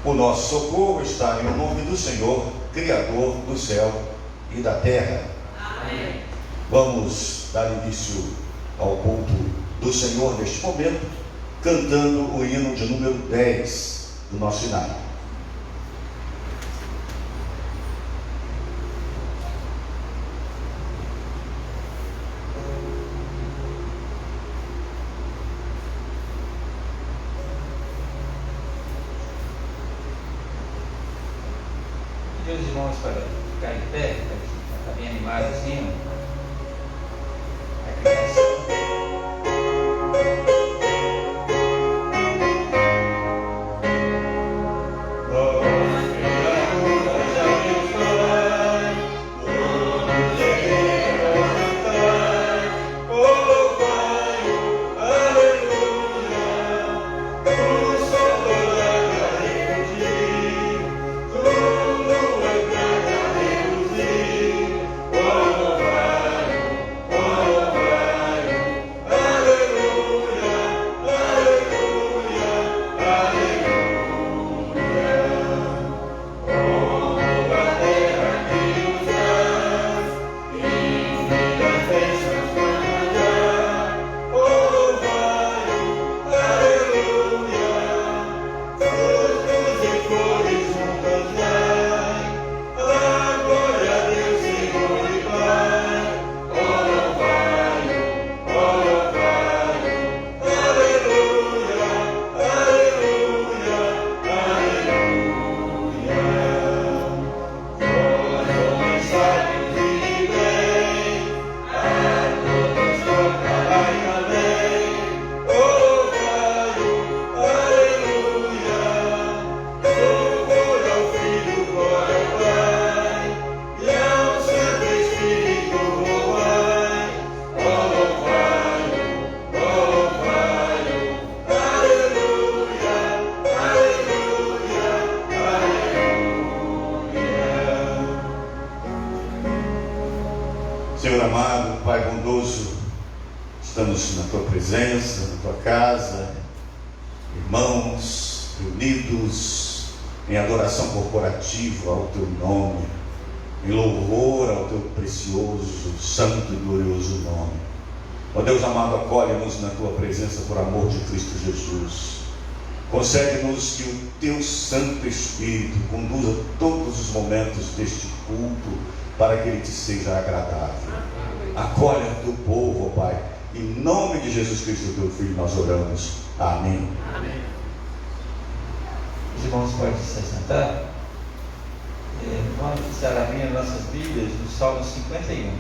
O nosso socorro está em nome do Senhor, Criador do céu e da terra. Amém. Vamos dar início ao culto do Senhor neste momento, cantando o hino de número 10 do nosso cenário. Pedir os irmãos para ficar em pé, para estar bem animado assim. A criança. Senhor amado, Pai bondoso, estamos na Tua presença, na Tua casa, irmãos reunidos em adoração corporativa ao Teu nome, em louvor ao Teu precioso, santo e glorioso nome. Ó Deus amado, acolhe-nos na Tua presença por amor de Cristo Jesus. Concede-nos que o Teu Santo Espírito conduza todos os momentos deste culto para que ele te seja agradável. Acolhe o Teu povo, ó Pai. Em nome de Jesus Cristo, Teu Filho, nós oramos. Amém. Amém. Os irmãos podem se sentar. Vamos estar abrindo nossas Bíblias no Salmo 51.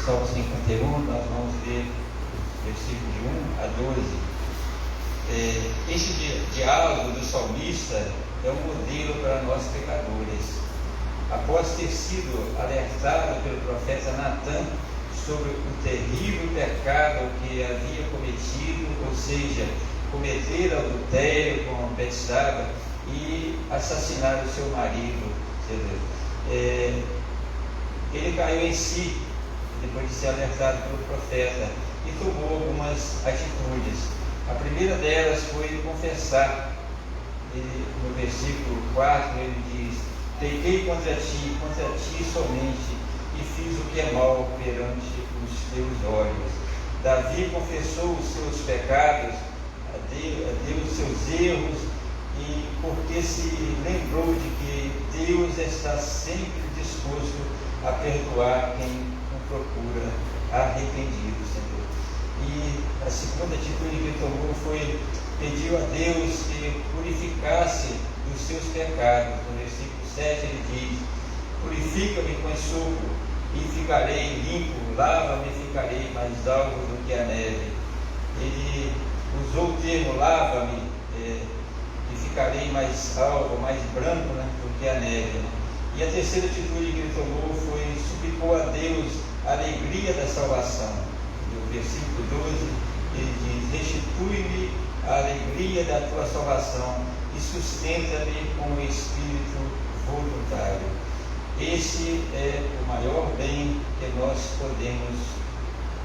Salmo 51, nós vamos ler versículos de 1 a 12. Esse diálogo do salmista é um modelo para nós pecadores. Após ter sido alertado pelo profeta Natã sobre o terrível pecado que havia cometido, ou seja, cometer adultério com Betsaba e assassinar o seu marido, ele caiu em si depois de ser alertado pelo profeta e tomou algumas atitudes. A primeira delas foi confessar. No versículo 4 ele diz: pequei contra ti somente, e fiz o que é mal perante os teus olhos. Davi confessou os seus pecados, deu os seus erros, e porque se lembrou de que Deus está sempre disposto a perdoar quem o procura arrependido, Senhor. E a segunda atitude que ele tomou foi pediu a Deus que purificasse dos seus pecados. No versículo 7 ele diz: purifica-me com enxofre e ficarei limpo, lava-me e ficarei mais alvo do que a neve. Ele usou o termo lava-me e ficarei mais alvo, mais branco, do que a neve. E a terceira atitude que ele tomou foi suplicou a Deus a alegria da salvação. No versículo 12 ele diz: restitui-me a alegria da tua salvação e sustenta-me com o espírito voluntário. Esse é o maior bem que nós podemos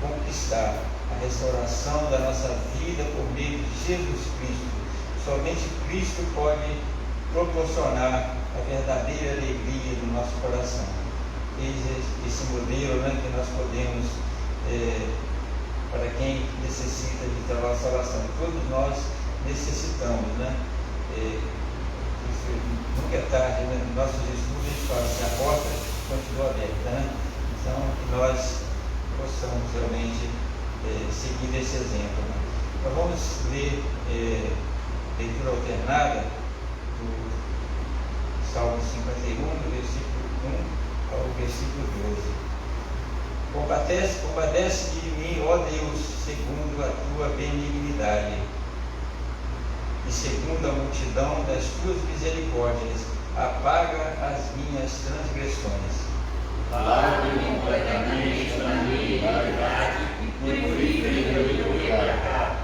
conquistar, a restauração da nossa vida por meio de Jesus Cristo. Somente Cristo pode proporcionar a verdadeira alegria do nosso coração. Eis esse modelo, né, que nós podemos, para quem necessita de salvação. Todos nós necessitamos, né? Nunca é tarde, né? Nossos estudos a gente fala que a porta continua aberta, né? Então, que nós possamos realmente seguir esse exemplo, né? Então, vamos ler leitura alternada do Salmo 51, do versículo 1 ao versículo 12. Compadece de mim, ó Deus, segundo a tua benignidade e segundo a multidão das tuas misericórdias, apaga as minhas transgressões. Lave-me completamente da minha iniquidade e purifica-me do meu pecado.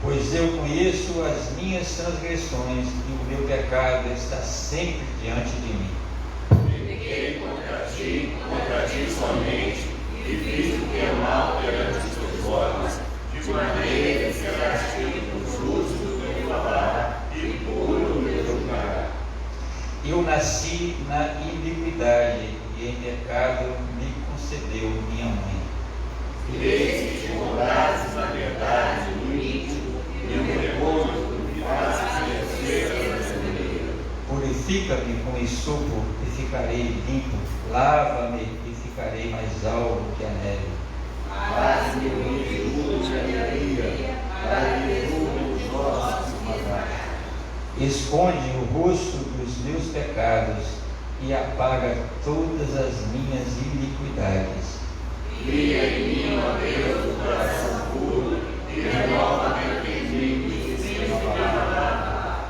Pois eu conheço as minhas transgressões e o meu pecado está sempre diante de mim. Pequei contra ti somente, e fiz o que é mal perante os teus olhos, de maneira que serás tido justo do teu falar e puro do meu julgar. Eu nasci na iniquidade e em pecado me concedeu minha mãe. Desde que morasses na verdade no íntimo, e no repouso me fazes vencer as maneiras. Purifica-me com esopo e ficarei limpo, lava-me e ficarei mais alvo que a neve. Faz-me um jejum de alegria, para que derrube os nossos matar. Esconde o rosto dos meus pecados e apaga todas as minhas iniquidades. Cria em mim, ó Deus, o coração puro, e renova dentro de mim o espírito renovado.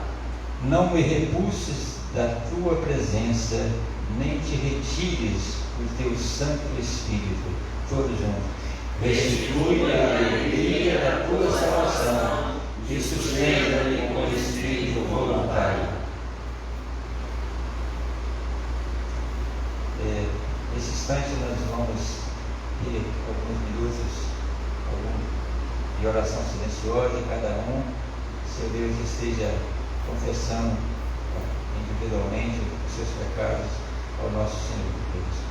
Não me repulses da tua presença, nem te retires o teu Santo Espírito. Todos juntos. Restitui a alegria da tua salvação e sustenta-me com espírito voluntário. Nesse instante nós vamos ter alguns minutos de oração silenciosa, cada um, seu Deus esteja confessando individualmente os seus pecados ao nosso Senhor Jesus.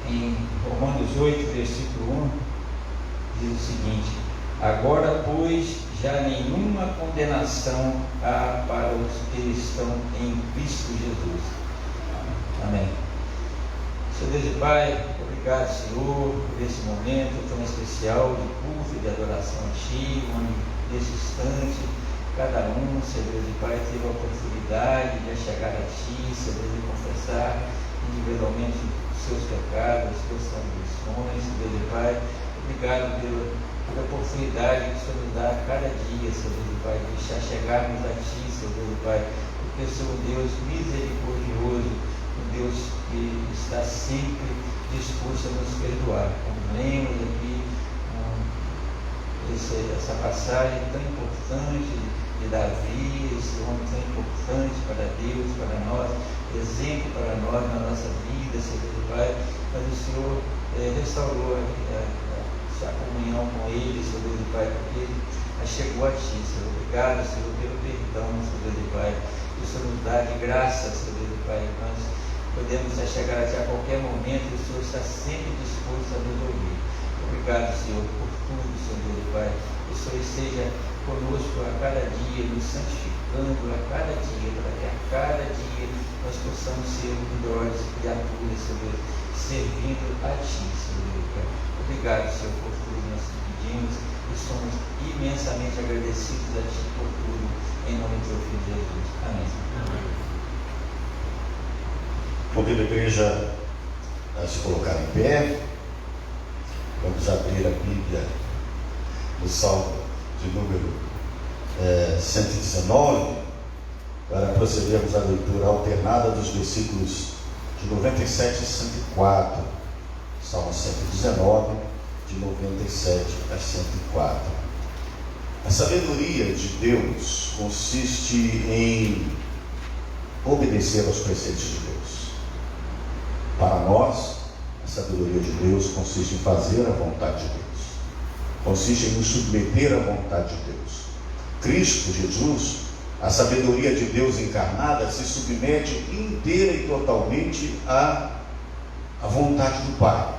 Em Romanos 8, versículo 1, diz o seguinte: agora, pois, já nenhuma condenação há para os que estão em Cristo Jesus. Amém. Senhor Deus e Pai, obrigado, Senhor, por esse momento tão especial de culto e de adoração a Ti, onde nesse instante cada um, Senhor Deus e Pai, teve a oportunidade de chegar a Ti, Senhor Deus, e confessar individualmente seus pecados, suas transgressões, Deus e Pai. Obrigado pela oportunidade que o Senhor nos dá a cada dia, Senhor Deus e Pai, de chegarmos a Ti, Senhor Deus e Pai, porque o Senhor é um Deus misericordioso, um Deus que está sempre disposto a nos perdoar. Como lemos aqui essa passagem tão importante de Davi, esse homem tão importante para Deus, para nós, exemplo para nós na nossa vida, Senhor Deus e Pai, mas o Senhor restaurou a comunhão com Ele, Senhor Deus e Pai, porque Ele chegou a Ti, Senhor. Obrigado, Senhor, pelo perdão, Senhor Deus e Pai, que o Senhor nos dá de graça, Senhor Deus e Pai, nós podemos chegar a Ti a qualquer momento e o Senhor está sempre disposto a nos ouvir. Obrigado, Senhor, por tudo, Senhor Deus e Pai, que o Senhor esteja conosco a cada dia, nos santificando a cada dia, para que a cada dia nós possamos ser melhores criaturas, Senhor Deus, servindo a Ti, Senhor Deus. Obrigado, Senhor, por tudo nós te pedimos e e somos imensamente agradecidos a Ti por tudo, em nome do Teu Filho Jesus. Amém. Convido a igreja a se colocar em pé. Vamos abrir a Bíblia no Salmo de número 119, para procedermos à leitura alternada dos versículos de 97 a 104. Salmo 119, de 97 a 104. A sabedoria de Deus consiste em obedecer aos preceitos de Deus. Para nós, a sabedoria de Deus consiste em fazer a vontade de Deus, consiste em nos submeter à vontade de Deus. Cristo Jesus, a sabedoria de Deus encarnada, se submete inteira e totalmente à vontade do Pai.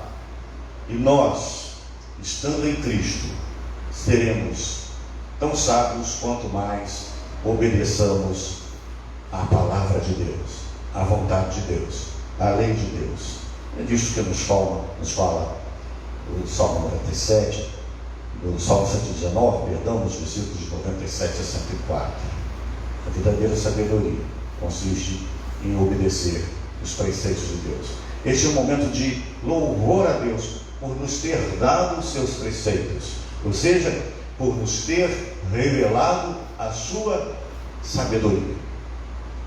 E nós, estando em Cristo, seremos tão sábios quanto mais obedeçamos à palavra de Deus, à vontade de Deus, à lei de Deus. É disso que nos fala o Salmo 97, o Salmo 119, nos versículos de 97 a 104. A verdadeira sabedoria consiste em obedecer os preceitos de Deus. Este é um momento de louvor a Deus por nos ter dado os seus preceitos, ou seja, por nos ter revelado a sua sabedoria.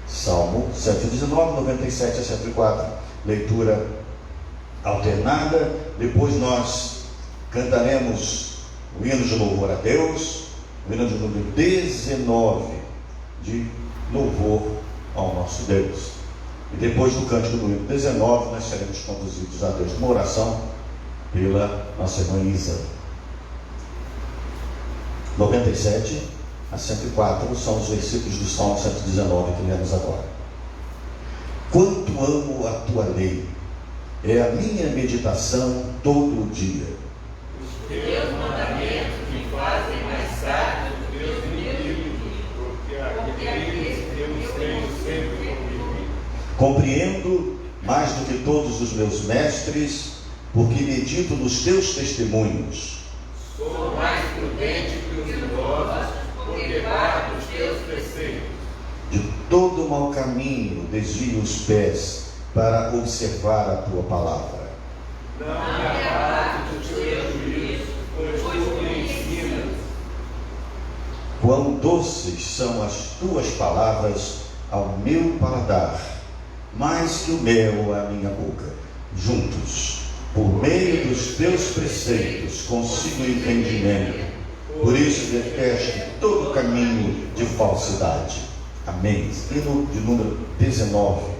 Salmo 119, 97 a 104, leitura alternada. Depois nós cantaremos o hino de louvor a Deus, o hino de número 19, de louvor ao nosso Deus. E depois do cântico do hino 19, nós seremos conduzidos a Deus numa oração pela nossa irmã Isa. 97 a 104 são os versículos do Salmo 119 que lemos agora. Quanto amo a tua lei, é a minha meditação todo o dia. Os teus mandamentos me fazem mais sábio do que os inimigos, porque aqueles eu tenho sempre comigo. Compreendo mais do que todos os meus mestres, porque medito nos teus testemunhos. Sou mais prudente que os idosos, porque guardo os teus preceitos. De todo mau caminho desvio os pés para observar a tua palavra. Não me aparto do teu juízo, pois tu me ensinas. Quão doces são as tuas palavras ao meu paladar, mais que o mel à minha boca. Juntos, por meio dos teus preceitos, consigo entendimento. Por isso detesto todo caminho de falsidade. Amém. Hino de número 19.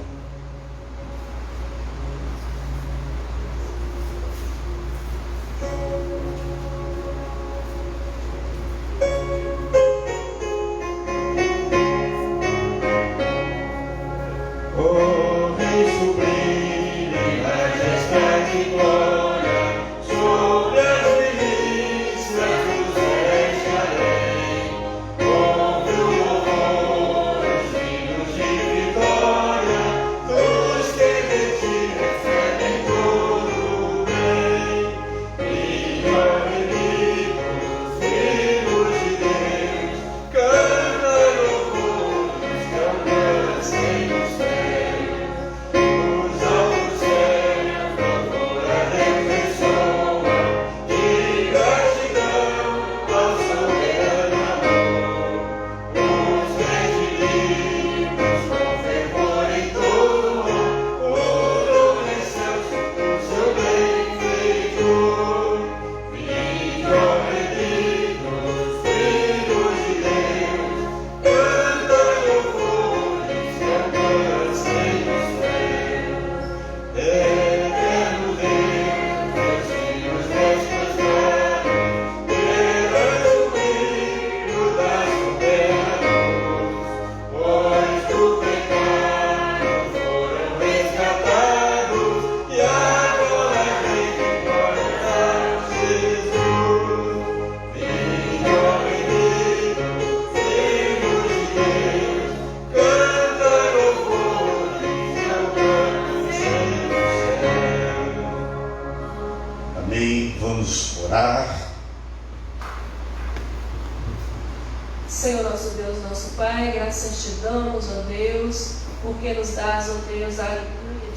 Senhor nosso Deus, nosso Pai, graças te damos, ó Deus, porque nos dás, ó Deus, a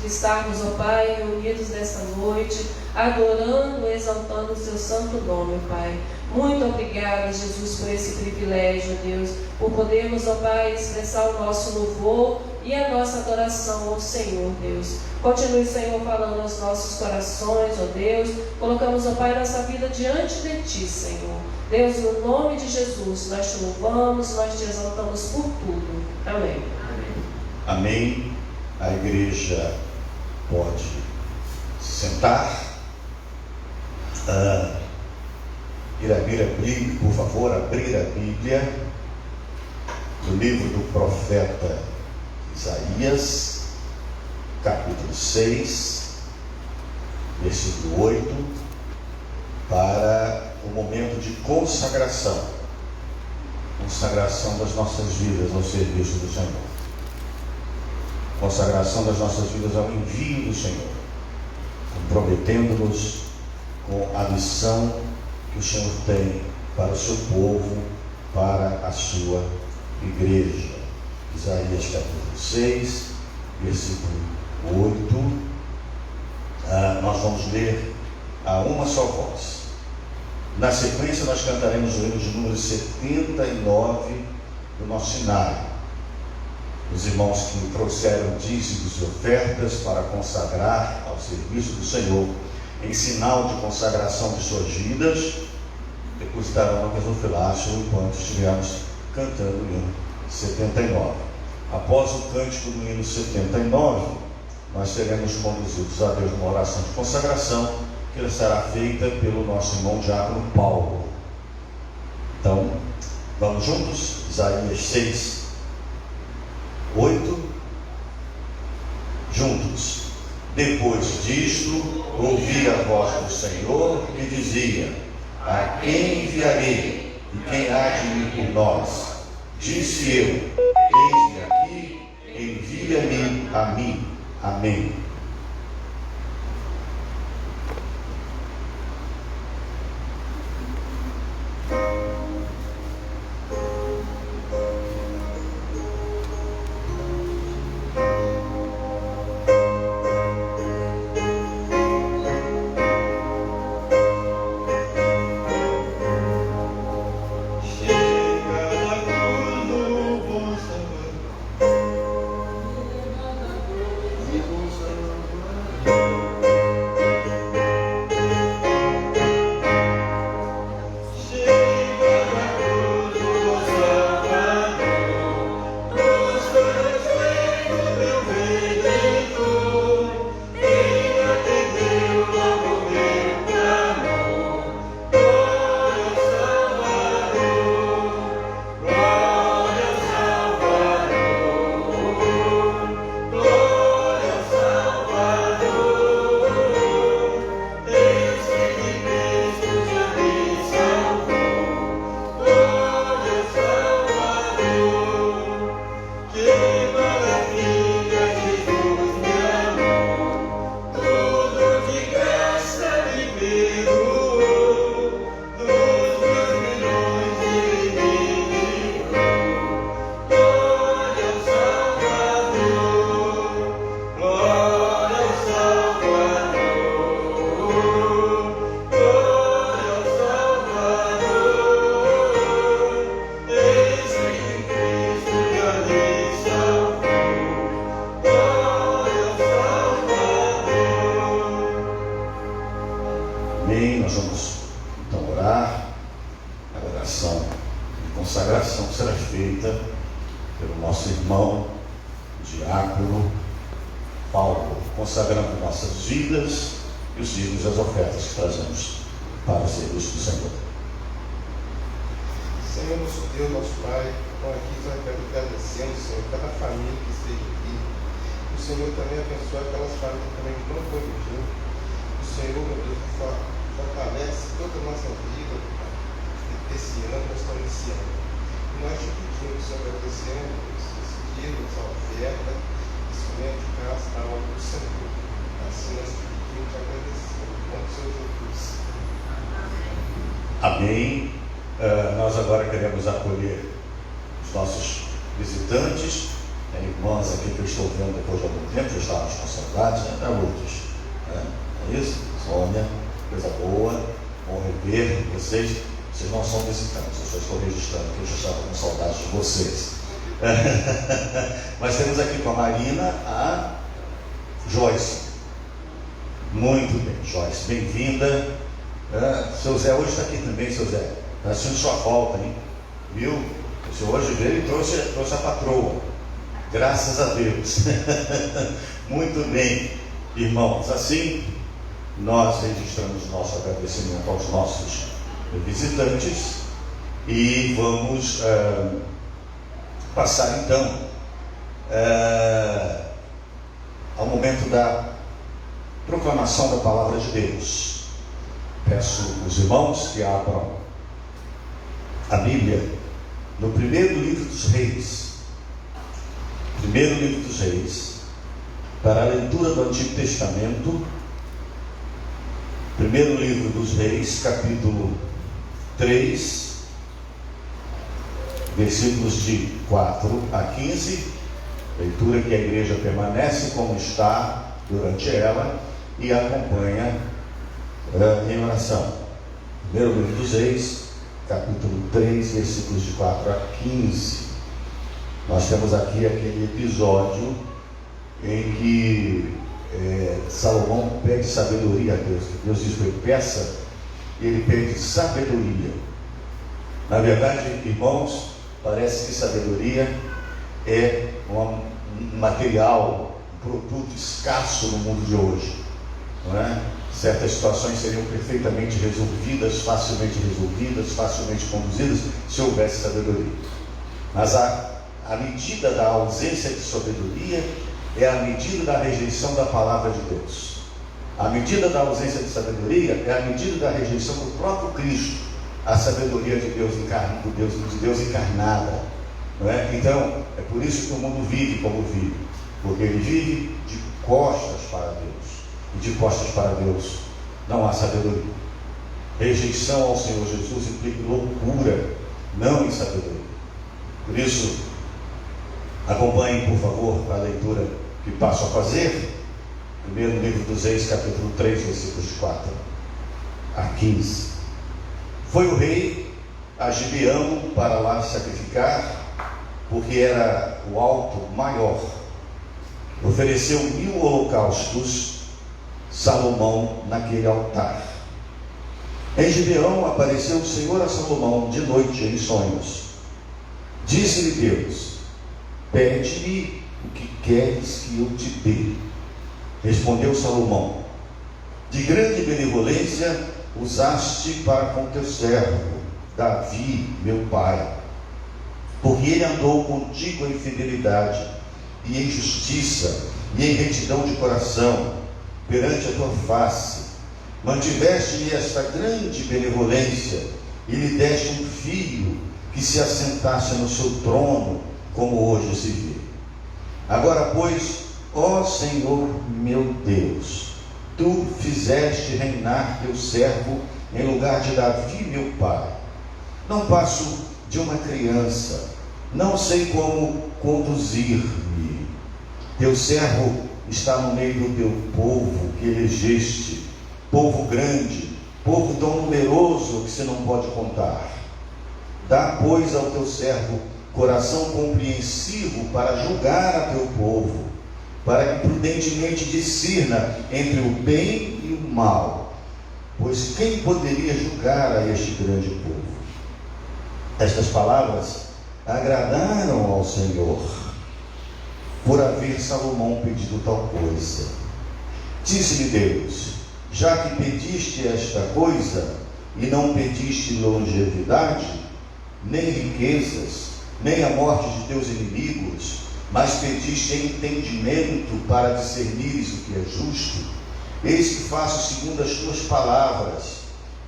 de estarmos, ó Pai, reunidos nesta noite, adorando, exaltando o Seu santo nome, Pai. Muito obrigada, Jesus, por esse privilégio, ó Deus, por podermos, ó Pai, expressar o nosso louvor e a nossa adoração ao Senhor, Deus. Continue, Senhor, falando aos nossos corações, ó Deus. Colocamos, ó Pai, nossa vida diante de Ti, Senhor. Deus, no nome de Jesus, nós Te louvamos, nós Te exaltamos por tudo. Amém. Amém. A igreja pode se sentar. Por favor, abrir a Bíblia no livro do profeta Isaías, capítulo 6, versículo 8, para o momento de consagração das nossas vidas ao serviço do Senhor, consagração das nossas vidas ao envio do Senhor, comprometendo-nos com a missão que o Senhor tem para o seu povo, para a sua igreja. Isaías capítulo 6, versículo 8. Nós vamos ler a uma só voz. Na sequência nós cantaremos o hino de número 79 do nosso cenário. Os irmãos que trouxeram dízimos e ofertas para consagrar ao serviço do Senhor, em sinal de consagração de suas vidas, depositarão no gasofilácio enquanto estivermos cantando o hino 79. Após o cântico do hino 79, nós seremos conduzidos a Deus numa oração de consagração, que será feita pelo nosso irmão diácono Paulo. Então, vamos juntos? Isaías 6, 8, juntos. Depois disto, ouvi a voz do Senhor que dizia: a quem enviarei e quem há de ir por nós? Disse eu: eis-me aqui, envia-me a mim. Amém. Amém. Nós vamos então orar. A oração de consagração será feita pelo nosso irmão, o diácono Paulo, consagrando nossas vidas e os dízimos e as ofertas que trazemos para o serviço do Senhor. Senhor, nosso Deus, nosso Pai, nós aqui agradecendo, Senhor, cada família que esteja aqui. O Senhor também abençoe aquelas famílias que também não estão vindo. O Senhor, meu Deus, fortalece toda a nossa vida, Pai. Esse ano nós estamos iniciando. E nós te pedimos, Senhor, agradecendo esse dia, essa oferta, esse momento de graça na obra do Senhor. Assim nós te pedimos e agradecemos. Em nome do Senhor Jesus. Amém. Nós agora queremos acolher os nossos visitantes, irmãs aqui que eu estou vendo depois de algum tempo, já estávamos com saudades, né? Outros, né? É isso? Sônia, coisa boa, bom rever vocês. Vocês não são visitantes, eu só estou registrando que eu já estava com saudades de vocês. Mas temos aqui com a Marina a Joyce. Muito bem, Joyce, bem-vinda. Seu Zé hoje está aqui também, seu Zé. Está sentindo sua falta, hein? Viu? O senhor hoje veio e trouxe a patroa. Graças a Deus. Muito bem, irmãos. Assim, nós registramos nosso agradecimento aos nossos visitantes e vamos passar então ao momento da proclamação da palavra de Deus. Peço os irmãos que abram a Bíblia no primeiro livro dos Reis. Primeiro livro dos Reis, para a leitura do Antigo Testamento. Primeiro livro dos Reis, capítulo 3, versículos de 4 a 15, leitura que a igreja permanece como está durante ela e acompanha em oração. Primeiro livro dos Reis, capítulo 3, versículos de 4 a 15. Nós temos aqui aquele episódio em que Salomão pede sabedoria a Deus. Deus diz que ele peça, e ele pede sabedoria. Na verdade, irmãos, parece que sabedoria é um material, um produto escasso no mundo de hoje, não é? Certas situações seriam perfeitamente resolvidas, facilmente conduzidas, se houvesse sabedoria. Mas a medida da ausência de sabedoria é a medida da rejeição da palavra de Deus. A medida da ausência de sabedoria é a medida da rejeição do próprio Cristo, a sabedoria de Deus encarnada, não é? Então, é por isso que o mundo vive como vive, porque ele vive de costas para Deus, e de costas para Deus não há sabedoria. Rejeição ao Senhor Jesus implica loucura, não em sabedoria. Por isso, acompanhem, por favor, a leitura que passo a fazer. Primeiro livro dos Reis, capítulo 3, versículos de 4 a 15. Foi o rei a Gibeão para lá sacrificar, porque era o alto maior. Ofereceu 1000 holocaustos Salomão naquele altar. Em Gibeão apareceu o Senhor a Salomão de noite em sonhos. Disse-lhe Deus: pede-me o que queres que eu te dê. Respondeu Salomão: de grande benevolência usaste para com teu servo Davi, meu pai, porque ele andou contigo em fidelidade e em justiça e em retidão de coração perante a tua face. Mantiveste-lhe esta grande benevolência e lhe deste um filho que se assentasse no seu trono, como hoje se vê. Agora, pois, ó Senhor meu Deus, tu fizeste reinar teu servo em lugar de Davi, meu pai. Não passo de uma criança, não sei como conduzir-me. Teu servo está no meio do teu povo que elegeste, povo grande, povo tão numeroso que se não pode contar. Dá, pois, ao teu servo coração compreensivo para julgar a teu povo, para que prudentemente discirna entre o bem e o mal, pois quem poderia julgar a este grande povo? Estas palavras agradaram ao Senhor, por haver Salomão pedido tal coisa. Disse-lhe Deus: já que pediste esta coisa, e não pediste longevidade, nem riquezas, nem a morte de teus inimigos, mas pediste entendimento para discernires o que é justo, eis que faço segundo as tuas palavras.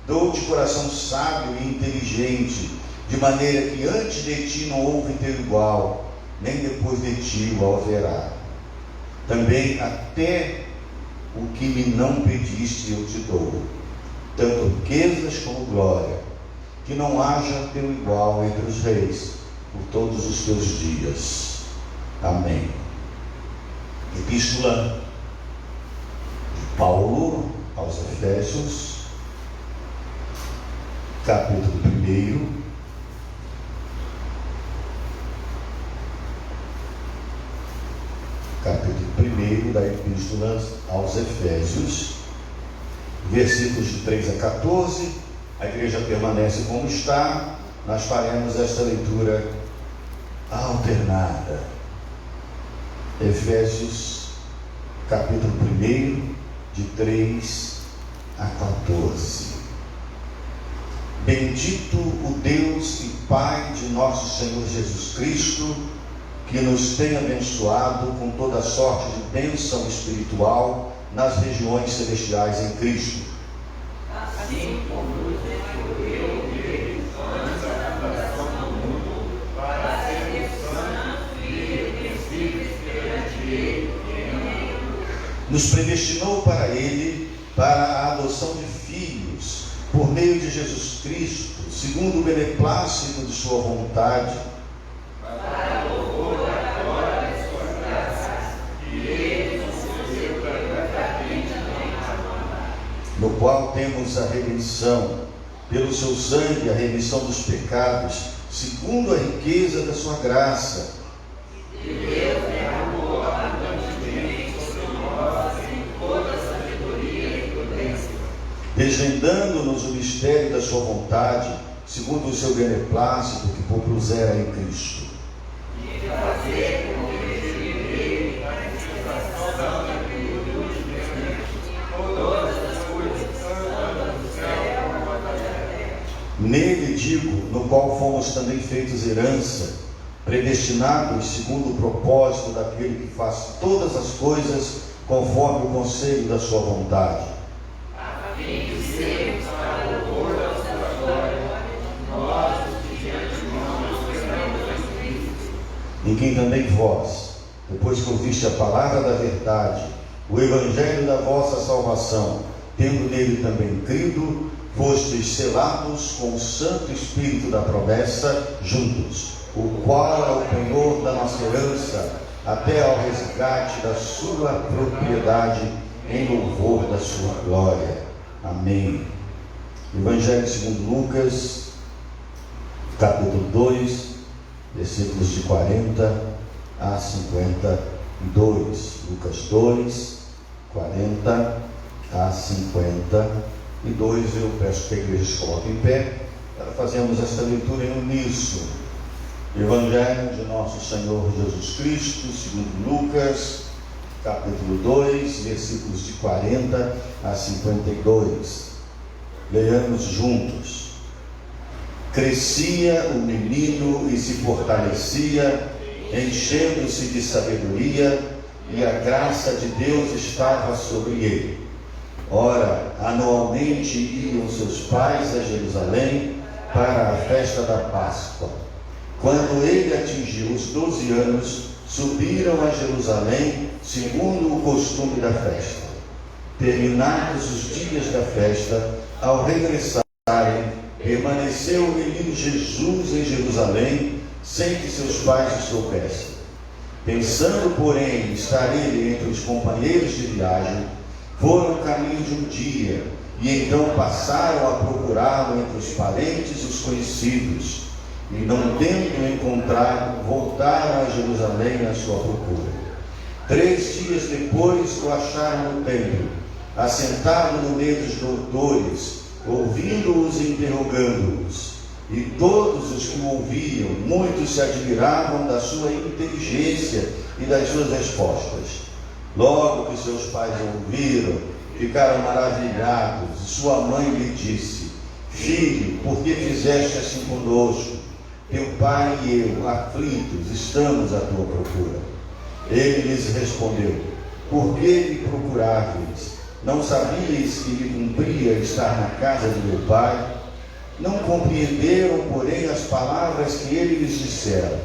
Dou-te coração sábio e inteligente, de maneira que antes de ti não houve teu igual, nem depois de ti o haverá. Também até o que me não pediste eu te dou, tanto riquezas como glória, que não haja teu igual entre os reis. por todos os teus dias. Amém. Epístola de Paulo aos Efésios, capítulo 1. Capítulo 1 da Epístola aos Efésios, versículos de 3 a 14. A igreja permanece como está. Nós faremos esta leitura alternada. Efésios, capítulo 1, de 3 a 14. Bendito o Deus e Pai de nosso Senhor Jesus Cristo, que nos tem abençoado com toda sorte de bênção espiritual nas regiões celestiais em Cristo. Assim como nos escolheu nele antes da fundação do mundo, para sermos santos e irrepreensíveis perante ele. Nos predestinou para ele, para a adoção de filhos, por meio de Jesus Cristo, segundo o beneplácito de sua vontade, para o louvor da glória de sua graça, que ele nos concedeu gratuitamente na bondade, no qual temos a redenção, pelo seu sangue, a remissão dos pecados, segundo a riqueza da sua graça, que Deus derramou abundantemente sobre nós em toda sabedoria e prudência, desvendando-nos o mistério da sua vontade, segundo o seu beneplácito que propusera em Cristo, e fazer com que nele a manifestação da plenitude de Deus, todas as coisas tanto no céu como na terra. nele digo, no qual fomos também feitos herança, predestinados segundo o propósito daquele que faz todas as coisas conforme o conselho da sua vontade, A fim de sermos para o louvor da sua glória, nós os que de antemão esperamos em Cristo, em quem também vós, depois que ouviste a palavra da verdade, o evangelho da vossa salvação, tendo nele também crido, fostes selados com o Santo Espírito da promessa juntos, o qual é o penhor da nossa herança, até ao resgate da sua propriedade, em louvor da sua glória. Amém. Evangelho segundo Lucas, capítulo 2, versículos de 40 a 52. Lucas 2, 40 a 52. Eu peço que a igreja se coloque em pé para fazermos esta leitura em uníssono. Evangelho de nosso Senhor Jesus Cristo, segundo Lucas, capítulo 2, versículos de 40 a 52. Leiamos juntos. Crescia o menino e se fortalecia, enchendo-se de sabedoria, e a graça de Deus estava sobre ele. Ora, anualmente iam seus pais a Jerusalém para a festa da Páscoa. Quando ele atingiu os 12 anos, subiram a Jerusalém, segundo o costume da festa. Terminados os dias da festa, ao regressarem, permaneceu o menino Jesus em Jerusalém, sem que seus pais o soubessem. Pensando, porém, estar ele entre os companheiros de viagem, foram caminho de um dia, e então passaram a procurá-lo entre os parentes e os conhecidos, e não tendo encontrado, voltaram a Jerusalém à sua procura. 3 dias depois o acharam no templo, assentado no meio dos doutores, ouvindo-os e interrogando-os. E todos os que o ouviam, muitos se admiravam da sua inteligência e das suas respostas. Logo que seus pais o ouviram, ficaram maravilhados, e sua mãe lhe disse: Filho, por que fizeste assim conosco? Teu pai e eu, aflitos, estamos à tua procura. Ele lhes respondeu: Por que me procuráveis? Não sabias que me cumpria estar na casa de meu pai? Não compreenderam, porém, as palavras que ele lhes dissera.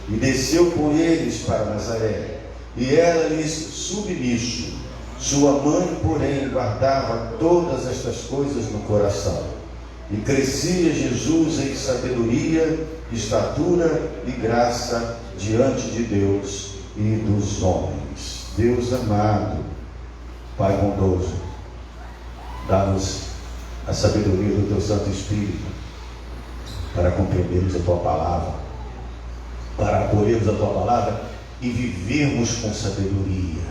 E desceu com eles para Nazaré, e era lhes submisso. Sua mãe, porém, guardava todas estas coisas no coração. E crescia Jesus em sabedoria, estatura e graça diante de Deus e dos homens. Deus amado, Pai bondoso, dá-nos a sabedoria do Teu Santo Espírito para compreendermos a Tua Palavra, para acolhermos a Tua Palavra e vivermos com sabedoria,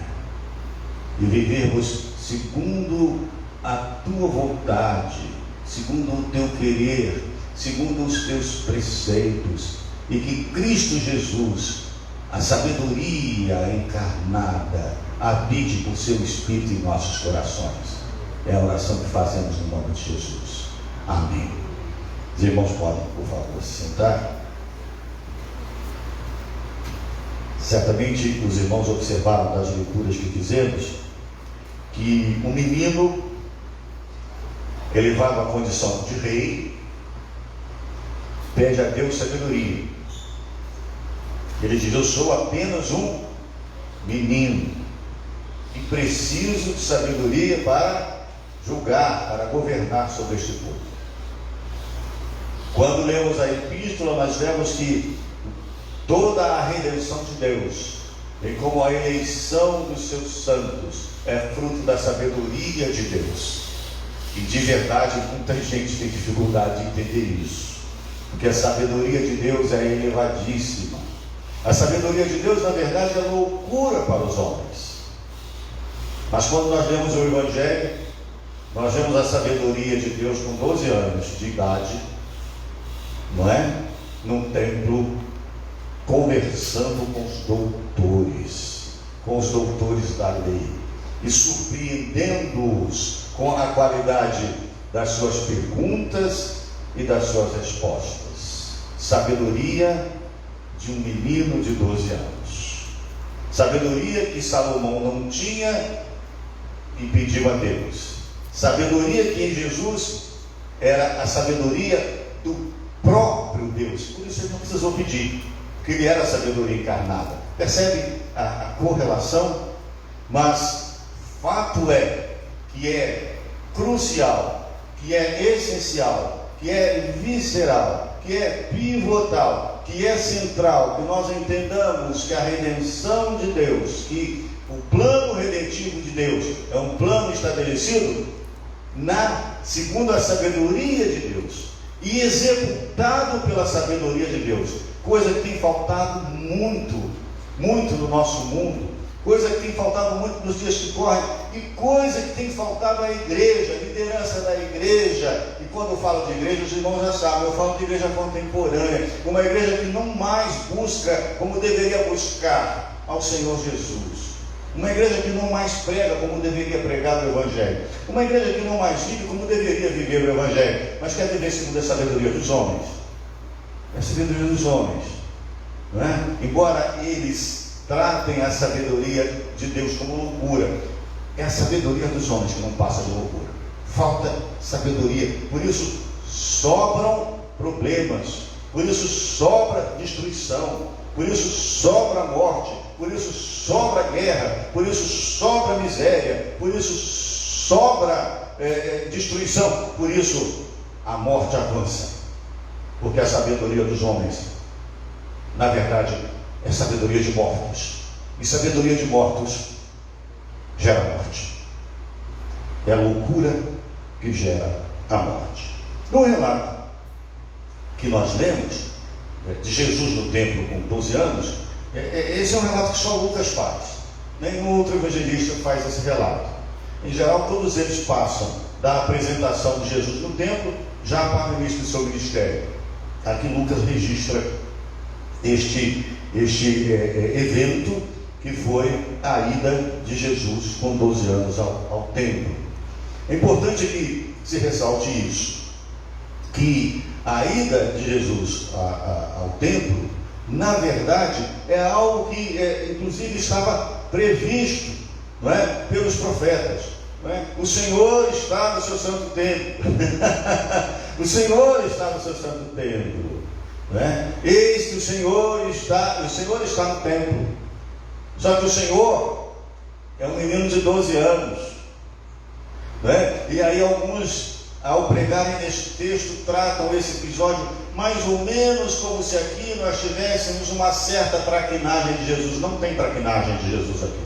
e vivermos segundo a Tua vontade, segundo o Teu querer, segundo os Teus preceitos, e que Cristo Jesus, a sabedoria encarnada, habite por Seu Espírito em nossos corações. É a oração que fazemos no nome de Jesus. Amém. Os irmãos podem, por favor, se sentar. Certamente os irmãos observaram das leituras que fizemos que um menino elevado à condição de rei pede a Deus sabedoria. Ele diz: eu sou apenas um menino e preciso de sabedoria para julgar, para governar sobre este povo. Quando lemos a epístola, nós vemos que toda a redenção de Deus, bem como a eleição dos seus santos, é fruto da sabedoria de Deus. E de verdade, muita gente tem dificuldade de entender isso, porque a sabedoria de Deus é elevadíssima. A sabedoria de Deus, na verdade, é loucura para os homens. Mas quando nós lemos o Evangelho, nós vemos a sabedoria de Deus com 12 anos de idade, não é? Num templo, conversando com os doutores da lei, e surpreendendo-os com a qualidade das suas perguntas e das suas respostas. Sabedoria de um menino de 12 anos. Sabedoria que Salomão não tinha e pediu a Deus. Sabedoria que em Jesus era a sabedoria do próprio Deus. Por isso ele não precisou pedir, porque ele era a sabedoria encarnada. Percebe a correlação? Mas fato é que é crucial, que é essencial, que é visceral, que é pivotal, que é central, que nós entendamos que a redenção de Deus, que o plano redentivo de Deus é um plano estabelecido segundo a sabedoria de Deus e executado pela sabedoria de Deus, coisa que tem faltado muito no nosso mundo, coisa que tem faltado muito nos dias que correm, e coisa que tem faltado à igreja, a liderança da igreja. E quando eu falo de igreja, os irmãos já sabem, eu falo de igreja contemporânea, uma igreja que não mais busca como deveria buscar ao Senhor Jesus, uma igreja que não mais prega como deveria pregar o Evangelho, uma igreja que não mais vive como deveria viver o Evangelho, mas quer viver segundo a sabedoria dos homens. É a sabedoria dos homens, não é? Embora eles tratem a sabedoria de Deus como loucura, é a sabedoria dos homens que não passa de loucura. Falta sabedoria, por isso sobram problemas, por isso sobra destruição, por isso sobra morte, por isso sobra guerra, por isso sobra miséria, por isso sobra destruição, por isso a morte avança, porque a sabedoria dos homens, na verdade, é sabedoria de mortos, e sabedoria de mortos gera morte. É a loucura que gera a morte. No relato que nós lemos de Jesus no templo com 12 anos, esse é um relato que só Lucas faz. Nenhum outro evangelista faz esse relato. Em geral, todos eles passam da apresentação de Jesus no templo já para o início do seu ministério. Aqui Lucas registra este evento que foi a ida de Jesus com 12 anos ao templo. É importante que se ressalte isso, que a ida de Jesus ao templo, na verdade, é algo que inclusive estava previsto, não é, pelos profetas. Não é? O Senhor está no seu santo templo. O Senhor está no seu santo templo. Não é? Eis que o Senhor está no templo. Só que o Senhor é um menino de 12 anos. Não é? E aí alguns ao pregarem neste texto, tratam esse episódio mais ou menos como se aqui nós tivéssemos uma certa traquinagem de Jesus. Não tem traquinagem de Jesus aqui.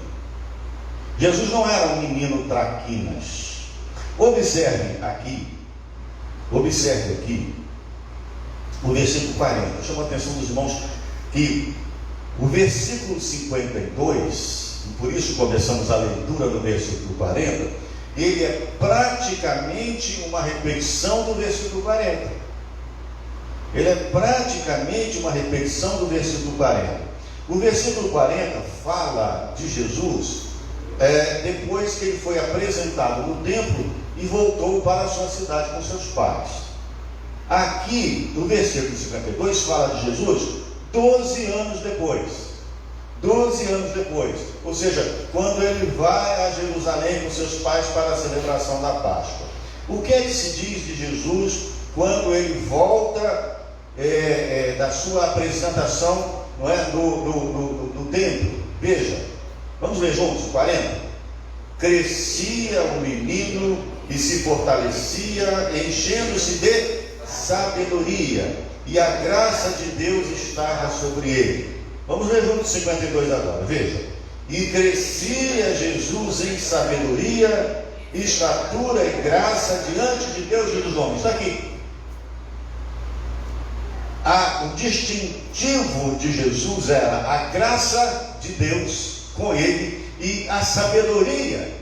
Jesus não era um menino traquinas. Observe aqui o versículo 40. Chama a atenção dos irmãos que o versículo 52, e por isso começamos a leitura no versículo 40, ele é praticamente uma repetição do versículo 40. Ele é praticamente uma repetição do versículo 40. O versículo 40 fala de Jesus depois que ele foi apresentado no templo e voltou para a sua cidade com seus pais. Aqui, no versículo 52, fala de Jesus 12 anos depois. 12 anos depois, ou seja, quando ele vai a Jerusalém com seus pais para a celebração da Páscoa. O que é que se diz de Jesus quando ele volta da sua apresentação, não é, do templo? Veja, vamos ler juntos o 40. Crescia o menino e se fortalecia, enchendo-se de sabedoria, e a graça de Deus estava sobre ele. Vamos ler juntos 52 agora, veja. E crescia Jesus em sabedoria, estatura e graça diante de Deus e dos homens. Está aqui. O distintivo de Jesus era a graça de Deus com ele e a sabedoria.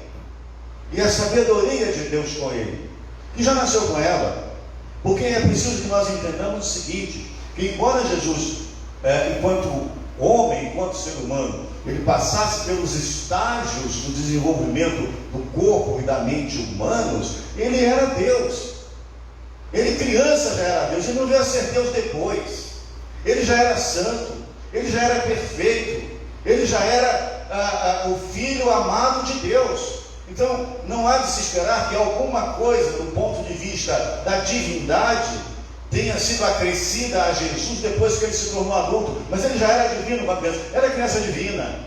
E a sabedoria de Deus com ele, que já nasceu com ela. Porque é preciso que nós entendamos o seguinte, que embora Jesus, enquanto homem, enquanto ser humano, ele passasse pelos estágios do desenvolvimento do corpo e da mente humanos, ele era Deus. Ele criança já era Deus, ele não veio a ser Deus depois. Ele já era santo, ele já era perfeito, ele já era o Filho amado de Deus. Então, não há de se esperar que alguma coisa, do ponto de vista da divindade, tenha sido acrescida a Jesus depois que ele se tornou adulto. Mas ele já era divino, uma criança. Era criança divina.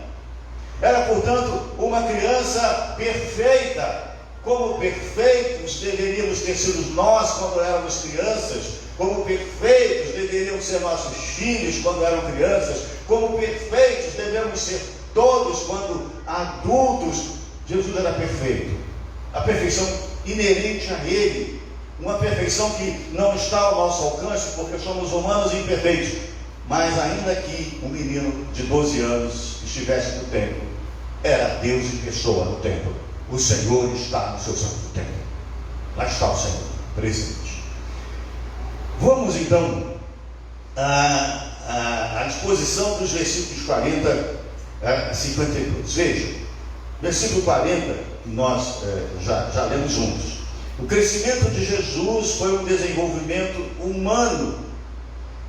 Era, portanto, uma criança perfeita. Como perfeitos deveríamos ter sido nós quando éramos crianças. Como perfeitos deveriam ser nossos filhos quando eram crianças. Como perfeitos devemos ser todos quando adultos. Jesus era perfeito, a perfeição inerente a ele, uma perfeição que não está ao nosso alcance, porque somos humanos imperfeitos, mas ainda que um menino de 12 anos estivesse no templo, era Deus em pessoa no templo. O Senhor está no seu santo templo, lá está o Senhor presente. Vamos então à disposição dos versículos 40 a 52, veja. Versículo 40, que nós já lemos juntos. O crescimento de Jesus foi um desenvolvimento humano,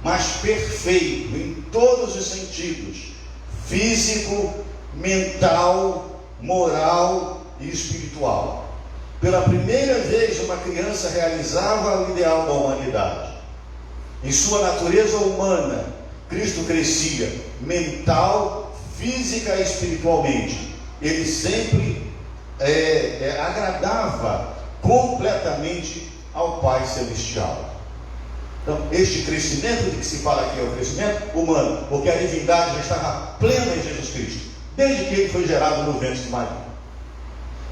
mas perfeito em todos os sentidos: físico, mental, moral e espiritual. Pela primeira vez, uma criança realizava o ideal da humanidade. Em sua natureza humana, Cristo crescia mental, física e espiritualmente. Ele sempre agradava completamente ao Pai Celestial. Então, este crescimento de que se fala aqui é o crescimento humano, porque a divindade já estava plena em Jesus Cristo, desde que ele foi gerado no ventre de Maria.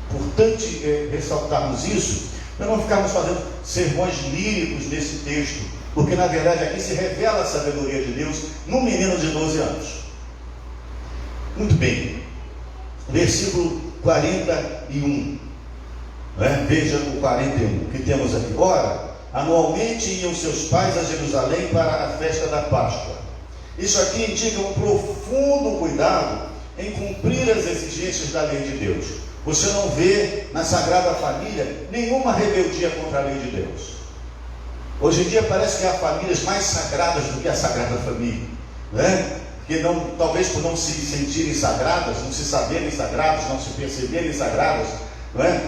Importante ressaltarmos isso, para não ficarmos fazendo sermões líricos nesse texto, porque na verdade aqui se revela a sabedoria de Deus num menino de 12 anos. Muito bem. Versículo 41, veja o 41, que temos aqui. Ora, anualmente iam seus pais a Jerusalém para a festa da Páscoa. Isso aqui indica um profundo cuidado em cumprir as exigências da lei de Deus. Você não vê na Sagrada Família nenhuma rebeldia contra a lei de Deus. Hoje em dia parece que há famílias mais sagradas do que a Sagrada Família, que talvez por não se sentirem sagradas, não se saberem sagradas, não se perceberem sagradas,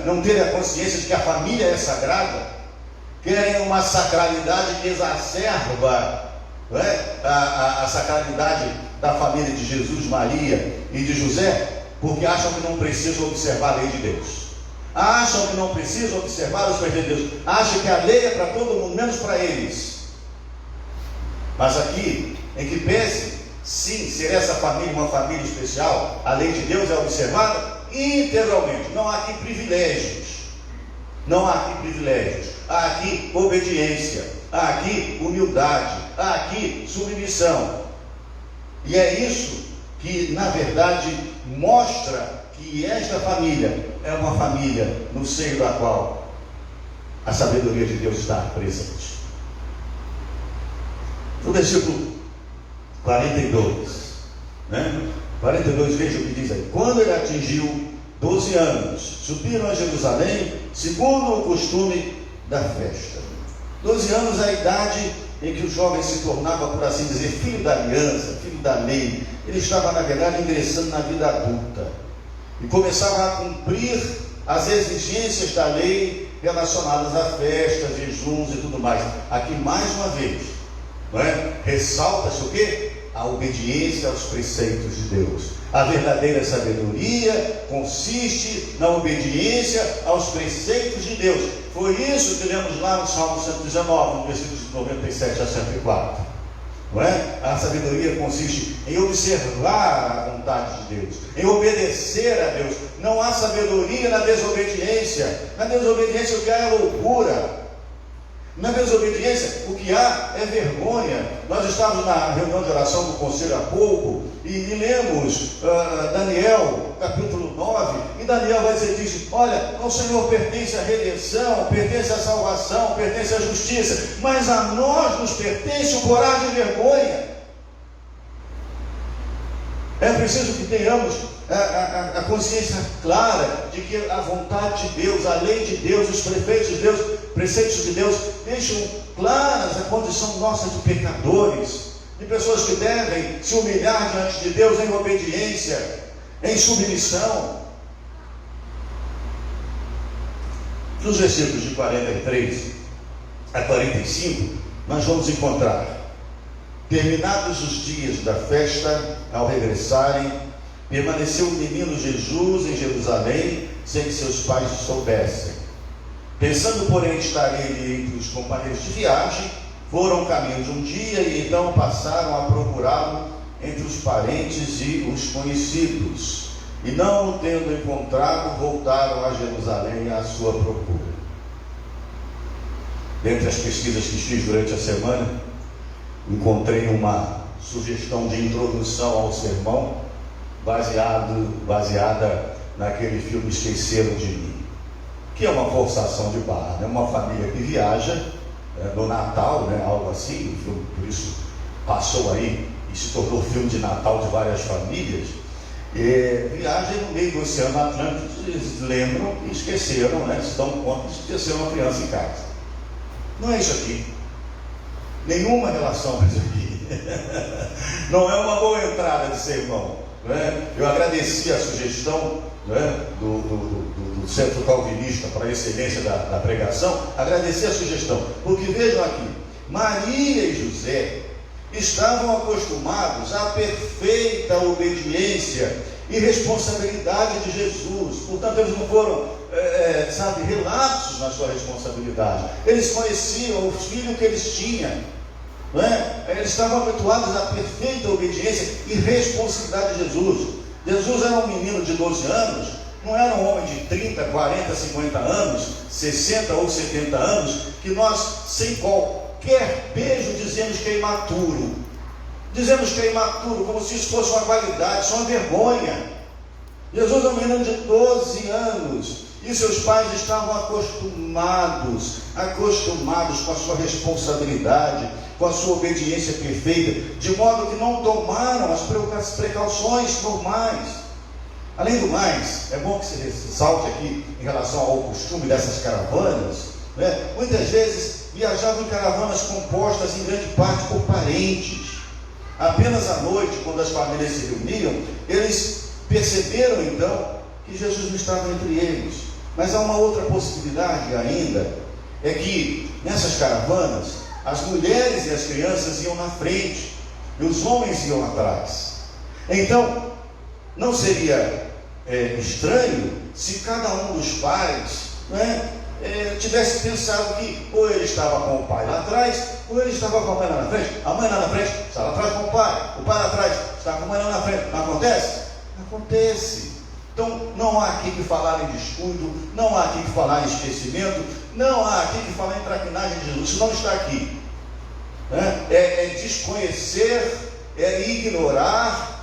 não terem a consciência de que a família é sagrada, querem uma sacralidade que exacerba a sacralidade da família de Jesus, Maria e de José, porque acham que não precisam observar a lei de Deus. acham que não precisam observar os preceitos de Deus, acham que a lei é para todo mundo, menos para eles. Mas aqui, em que pese, sim, ser essa família uma família especial, a lei de Deus é observada integralmente. Não há aqui privilégios. Não há aqui privilégios. Há aqui obediência. Há aqui humildade. Há aqui submissão. E é isso que, na verdade, mostra que esta família é uma família no seio da qual a sabedoria de Deus está presente. No versículo 42, né? 42, veja o que diz aí. Quando ele atingiu 12 anos, subiram a Jerusalém, segundo o costume da festa. 12 anos é a idade em que o jovem se tornava, por assim dizer, filho da aliança, filho da lei. Ele estava, na verdade, ingressando na vida adulta e começava a cumprir as exigências da lei relacionadas a festas, jejuns e tudo mais. Aqui, mais uma vez, não é? Ressalta-se o quê? A obediência aos preceitos de Deus. A verdadeira sabedoria consiste na obediência aos preceitos de Deus. Foi isso que lemos lá no Salmo 119, no versículo de 97 a 104. Não é? A sabedoria consiste em observar a vontade de Deus, em obedecer a Deus. Não há sabedoria na desobediência. Na desobediência o que há é loucura. Na desobediência, o que há é vergonha. Nós estávamos na reunião de oração do conselho há pouco e lemos Daniel, capítulo 9, e Daniel vai dizer isso: olha, ao Senhor pertence a redenção, pertence a salvação, pertence a justiça, mas a nós nos pertence o coragem e vergonha. É preciso que tenhamos a consciência clara de que a vontade de Deus, a lei de Deus, os preceitos de Deus deixam claras a condição nossa de pecadores, de pessoas que devem se humilhar diante de Deus em obediência, em submissão. Nos versículos de 43 a 45, nós vamos encontrar: terminados os dias da festa, ao regressarem, permaneceu o menino Jesus em Jerusalém, sem que seus pais soubessem. Pensando, porém, estar ele entre os companheiros de viagem, foram caminho de um dia e então passaram a procurá-lo entre os parentes e os conhecidos. E não o tendo encontrado, voltaram a Jerusalém à sua procura. Dentre as pesquisas que fiz durante a semana, encontrei uma sugestão de introdução ao sermão baseada naquele filme Esqueceram de Mim, que é uma forçação de barra, né? Uma família que viaja no Natal, né? Algo assim, o filme, por isso passou aí e se tornou filme de Natal de várias famílias. Viagem no meio do Oceano Atlântico, eles lembram e esqueceram, né? Se dão conta de esqueceram uma criança em casa. Não é isso aqui. Nenhuma relação com isso aqui. Não é uma boa entrada de sermão. Eu agradeci a sugestão do Centro Calvinista para a excelência da pregação. Agradeci a sugestão, porque vejam aqui: Maria e José estavam acostumados à perfeita obediência e responsabilidade de Jesus. Portanto, eles não foram relapsos na sua responsabilidade. Eles conheciam o filho que eles tinham, não é? Eles estavam habituados à perfeita obediência e responsabilidade de Jesus. Jesus era um menino de 12 anos, não era um homem de 30, 40, 50 anos, 60 ou 70 anos, que nós, sem qualquer pejo, dizemos que é imaturo. Dizemos que é imaturo, como se isso fosse uma qualidade, isso é uma vergonha. Jesus é um menino de 12 anos. E seus pais estavam acostumados com a sua responsabilidade, com a sua obediência perfeita, de modo que não tomaram as precauções normais. Além do mais, é bom que se ressalte aqui em relação ao costume dessas caravanas, né? Muitas vezes viajavam em caravanas compostas em grande parte por parentes. Apenas à noite, quando as famílias se reuniam, eles perceberam então que Jesus não estava entre eles. Mas há uma outra possibilidade ainda, é que nessas caravanas as mulheres e as crianças iam na frente e os homens iam atrás. Então não seria estranho se cada um dos pais, né, tivesse pensado que ou ele estava com o pai lá atrás, ou ele estava com a mãe lá na frente. A mãe lá na frente está lá atrás com o pai lá atrás está com a mãe lá na frente. Não acontece? Acontece. Então não há aqui que falar em descuido, não há aqui que falar em esquecimento, não há aqui que falar em traquinagem de Jesus. Isso não está aqui. É desconhecer, é ignorar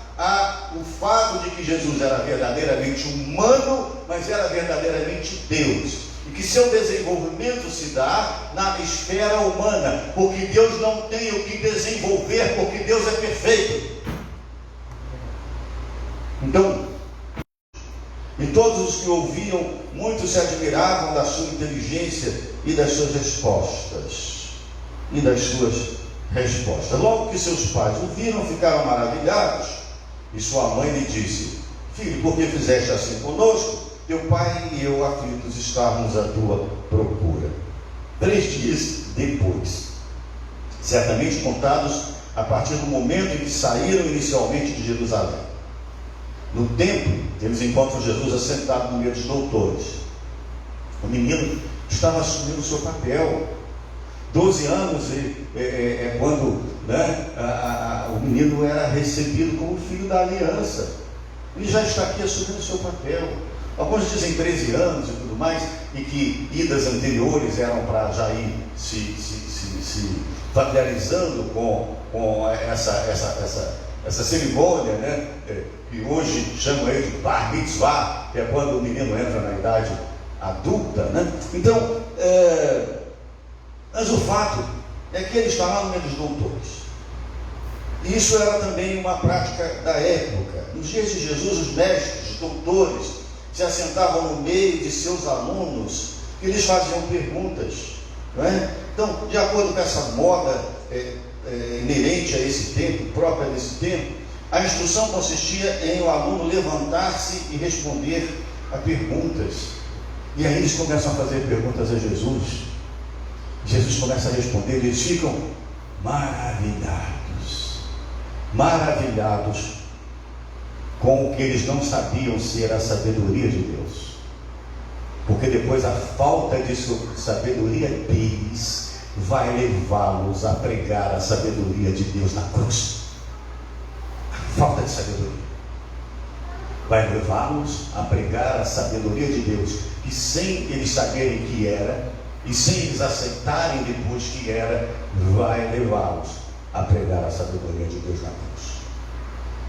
o fato de que Jesus era verdadeiramente humano, mas era verdadeiramente Deus. E que seu desenvolvimento se dá na esfera humana, porque Deus não tem o que desenvolver, porque Deus é perfeito. Então, e todos os que ouviam, muitos se admiravam da sua inteligência e das suas respostas. Logo que seus pais o viram, ficaram maravilhados. E sua mãe lhe disse: filho, por que fizeste assim conosco? Teu pai e eu, aflitos, estávamos à tua procura. 3 dias depois, certamente contados a partir do momento em que saíram inicialmente de Jerusalém, no templo, eles encontram Jesus assentado no meio dos doutores. O menino estava assumindo o seu papel. 12 anos é quando, o menino era recebido como filho da aliança. Ele já está aqui assumindo o seu papel. Alguns dizem 13 anos e tudo mais, e que idas anteriores eram para já ir se familiarizando com essa cerimônia, né? Que hoje chama aí de bar mitzvah, que é quando o menino entra na idade adulta, né? Então, mas o fato é que ele está lá no meio dos doutores. E isso era também uma prática da época. Nos dias de Jesus, os mestres, os doutores, se assentavam no meio de seus alunos, que lhes faziam perguntas, não é? Então, de acordo com essa moda inerente a esse tempo, própria desse tempo, a instrução consistia em o aluno levantar-se e responder a perguntas. E aí eles começam a fazer perguntas a Jesus. Jesus começa a responder, eles ficam maravilhados com o que eles não sabiam ser a sabedoria de Deus, porque depois a falta de sabedoria deles vai levá-los a pregar a sabedoria de Deus na cruz. A falta de sabedoria vai levá-los a pregar a sabedoria de Deus, que sem eles saberem que era, e sem eles aceitarem depois que era, vai levá-los a pregar a sabedoria de Deus na cruz.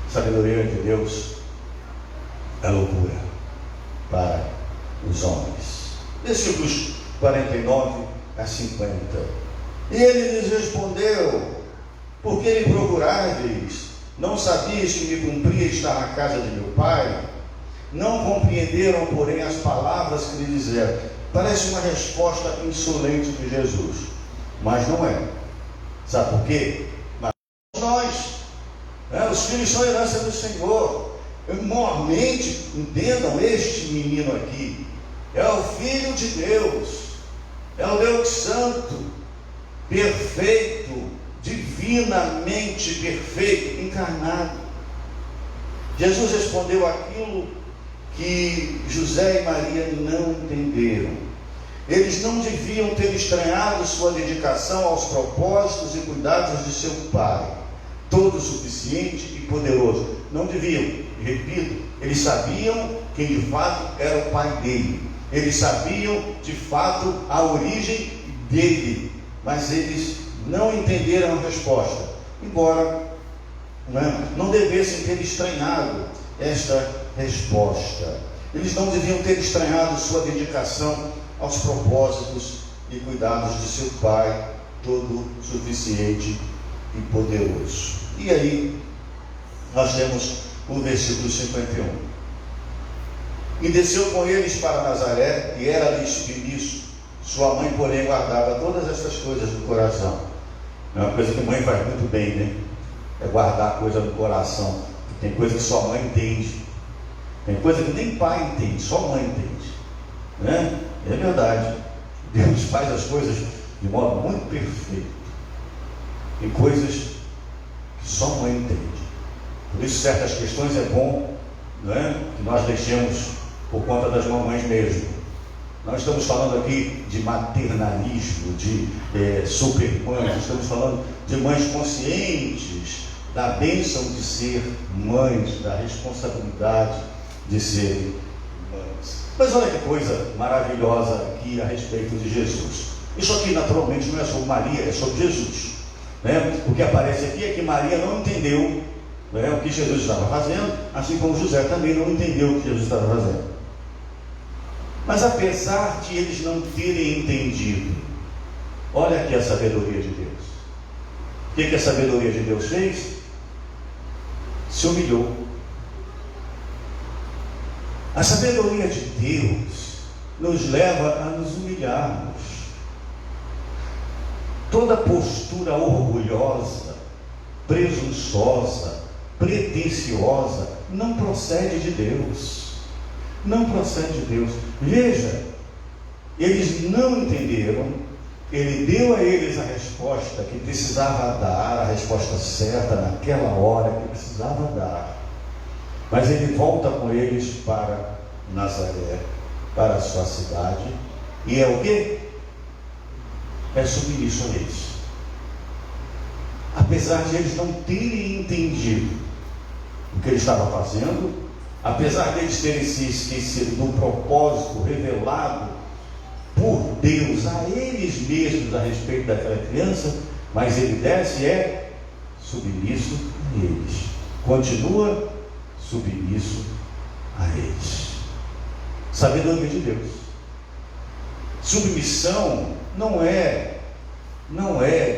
A sabedoria de Deus é loucura para os homens. Versículos 49 a 50. E ele lhes respondeu: por que me procurais? Não sabias que me cumpria estar na casa de meu pai? Não compreenderam, porém, as palavras que lhe disseram. Parece uma resposta insolente de Jesus, mas não é. Sabe por quê? Mas nós, os filhos são herança do Senhor. Mormente, entendam, este menino aqui é o Filho de Deus, é o Deus Santo, perfeito, divinamente perfeito, encarnado. Jesus respondeu aquilo que José e Maria não entenderam. Eles não deviam ter estranhado sua dedicação aos propósitos e cuidados de seu pai, todo suficiente e poderoso. Não deviam. E repito, eles sabiam quem de fato era o pai dele. Eles sabiam de fato a origem dele, mas eles não entenderam a resposta, embora não devessem ter estranhado esta resposta. Eles não deviam ter estranhado sua dedicação aos propósitos e cuidados de seu pai, todo suficiente e poderoso. E aí nós temos o versículo 51. E desceu com eles para Nazaré, e era-lhes filho. Sua mãe, porém, guardava todas estas coisas no coração. É uma coisa que mãe faz muito bem, né? É guardar a coisa no coração. Tem coisa que sua mãe entende, tem coisa que nem pai entende, só mãe entende, né? É verdade. Deus faz as coisas de modo muito perfeito. Tem coisas que só mãe entende. Por isso certas questões é bom, não é? Que nós deixemos por conta das mamães mesmo. Não estamos falando aqui de maternalismo, de supermães, estamos falando de mães conscientes da bênção de ser mães, da responsabilidade de serem mães. Mas olha que coisa maravilhosa aqui a respeito de Jesus. Isso aqui naturalmente não é sobre Maria, é sobre Jesus, né? O que aparece aqui é que Maria não entendeu, né, o que Jesus estava fazendo, assim como José também não entendeu o que Jesus estava fazendo. Mas apesar de eles não terem entendido, olha aqui a sabedoria de Deus. O que a sabedoria de Deus fez? Se humilhou. A sabedoria de Deus nos leva a nos humilharmos. Toda postura orgulhosa, presunçosa, pretensiosa não procede de Deus. Não procede de Deus. Veja, eles não entenderam. Ele deu a eles a resposta que precisava dar, a resposta certa naquela hora que precisava dar. Mas ele volta com eles para Nazaré, para a sua cidade, e é o quê? É submisso a eles. Apesar de eles não terem entendido o que ele estava fazendo, apesar de eles terem se esquecido do propósito revelado por Deus a eles mesmos a respeito daquela criança, mas ele desce e é submisso a eles, continua submisso a eles. Sabedoria de Deus. Submissão não é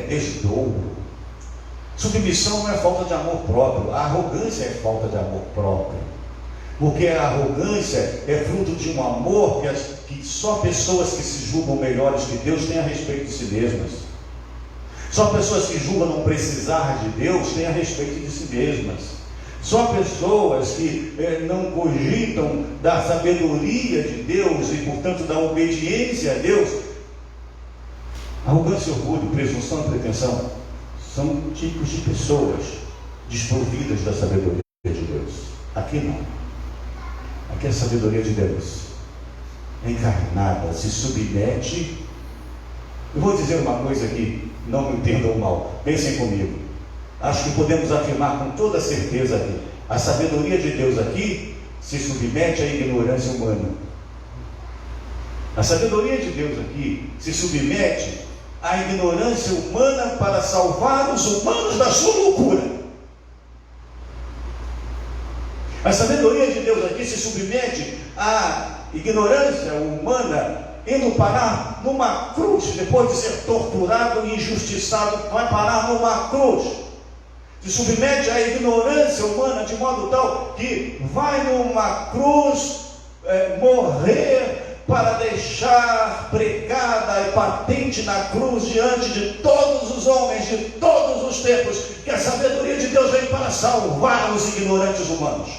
desdouro. Submissão não é falta de amor próprio. A arrogância é falta de amor próprio, porque a arrogância é fruto de um amor que só pessoas que se julgam melhores que Deus têm a respeito de si mesmas. Só pessoas que julgam não precisar de Deus têm a respeito de si mesmas. Só pessoas que não cogitam da sabedoria de Deus e, portanto, da obediência a Deus. Arrogância, orgulho, presunção e pretensão são tipos de pessoas desprovidas da sabedoria de Deus. Aqui não. Aqui a sabedoria de Deus encarnada se submete. Eu vou dizer uma coisa aqui, não me entendam mal, pensem comigo. Acho que podemos afirmar com toda certeza aqui: a sabedoria de Deus aqui se submete à ignorância humana. A sabedoria de Deus aqui se submete à ignorância humana para salvar os humanos da sua loucura. A sabedoria de Deus aqui se submete à ignorância humana, indo parar numa cruz, depois de ser torturado e injustiçado, vai parar numa cruz. Se submete à ignorância humana de modo tal que vai numa cruz morrer para deixar pregada e patente na cruz diante de todos os homens de todos os tempos que a sabedoria de Deus veio para salvar os ignorantes humanos.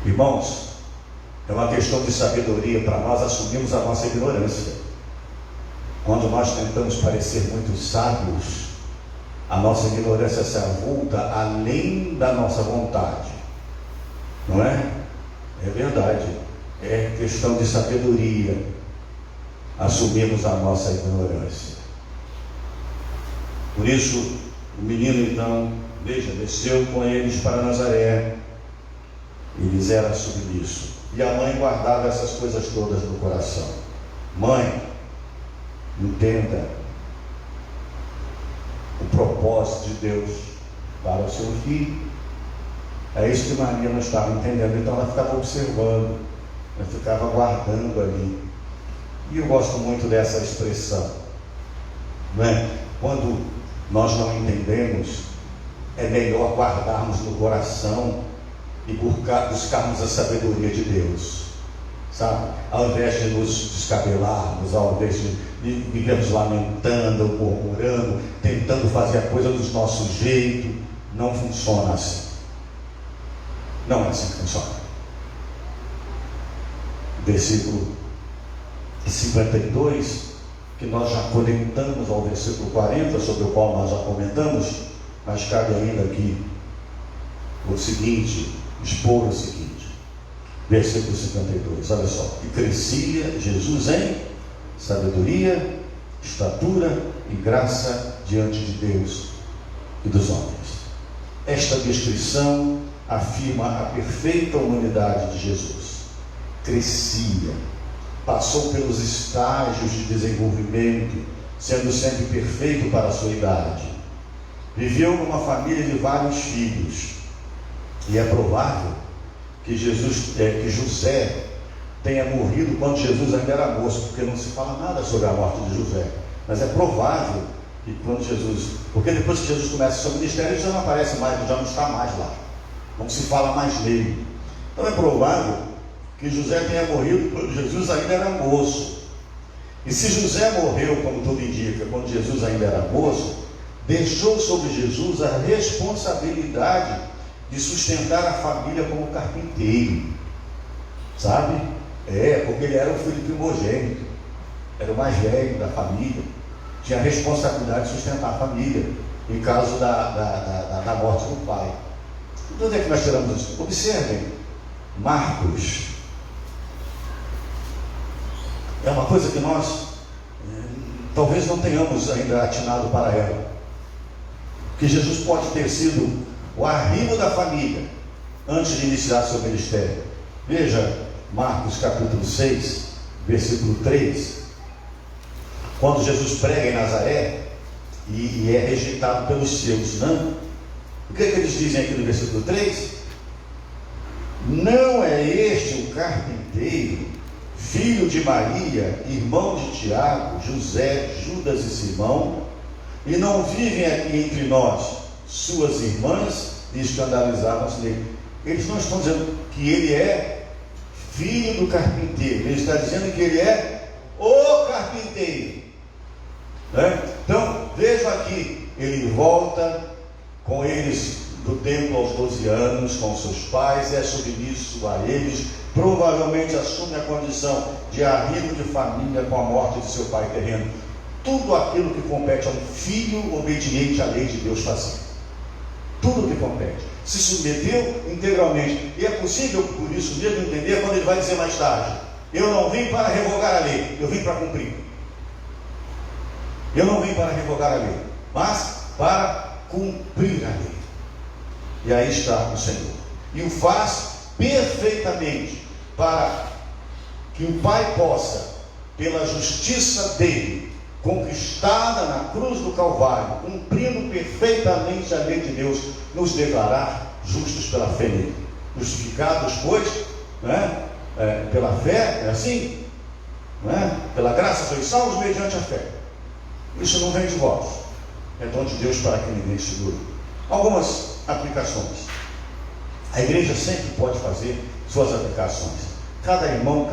Irmãos, é uma questão de sabedoria para nós assumirmos a nossa ignorância. Quando nós tentamos parecer muito sábios, a nossa ignorância se avulta além da nossa vontade. Não é? É verdade. É questão de sabedoria assumirmos a nossa ignorância. Por isso, o menino então, veja, desceu com eles para Nazaré. Eles eram submissos. E a mãe guardava essas coisas todas no coração. Mãe, entenda o propósito de Deus para o seu filho. É isso que Maria não estava entendendo. Então ela ficava observando, ela ficava guardando ali. E eu gosto muito dessa expressão, não é? Quando nós não entendemos, é melhor guardarmos no coração e buscarmos a sabedoria de Deus, sabe? Ao invés de nos descabelarmos, ao invés de vivermos lamentando, murmurando, tentando fazer a coisa do nosso jeito, não funciona assim. Não é assim que funciona. Versículo 52, que nós já conectamos ao versículo 40, sobre o qual nós já comentamos, mas cabe ainda aqui o seguinte, expor o seguinte, versículo 52, olha só: e crescia Jesus em sabedoria, estatura e graça diante de Deus e dos homens. Esta descrição afirma a perfeita humanidade de Jesus. Crescia, passou pelos estágios de desenvolvimento, sendo sempre perfeito para a sua idade. Viveu numa família de vários filhos, e é provável que José tenha morrido quando Jesus ainda era moço, porque não se fala nada sobre a morte de José, mas é provável que quando Jesus, porque depois que Jesus começa o seu ministério, ele já não aparece mais, ele já não está mais lá, não se fala mais nele. Então é provável que José tenha morrido quando Jesus ainda era moço. E se José morreu, como tudo indica, quando Jesus ainda era moço, deixou sobre Jesus a responsabilidade de sustentar a família como carpinteiro, sabe? Porque ele era o filho primogênito, era o mais velho da família, tinha a responsabilidade de sustentar a família em caso da morte do pai. De onde é que nós tiramos isso? Observem, Marcos é uma coisa que nós talvez não tenhamos ainda atinado para ela, que Jesus pode ter sido o arrimo da família antes de iniciar seu ministério. Veja Marcos capítulo 6, versículo 3, quando Jesus prega em Nazaré e é rejeitado pelos seus, né? O que eles dizem aqui no versículo 3? Não é este o carpinteiro, filho de Maria, irmão de Tiago, José, Judas e Simão, e não vivem aqui entre nós suas irmãs? E escandalizavam-se nele. Eles não estão dizendo que ele é filho do carpinteiro, ele está dizendo que ele é o carpinteiro, né? Então vejam aqui, ele volta com eles do templo aos 12 anos, com seus pais, é submisso a eles, provavelmente assume a condição de arrimo de família com a morte de seu pai terreno. Tudo aquilo que compete a um filho obediente à lei de Deus fazer. Tudo que compete. Se submeteu integralmente. E é possível, por isso mesmo, entender quando ele vai dizer mais tarde: eu não vim para revogar a lei, eu vim para cumprir. Eu não vim para revogar a lei, mas para cumprir a lei. E aí está o Senhor. E o faz perfeitamente, para que o Pai possa, pela justiça dele, conquistada na cruz do Calvário, cumprindo perfeitamente a lei de Deus, nos declarar justos pela fé nele. Justificados, pois, pela fé, é assim? Pela graça sois salvos mediante a fé. Isso não vem de vós, é dom de Deus para que ninguém segure. Algumas aplicações. A igreja sempre pode fazer suas aplicações. Cada irmã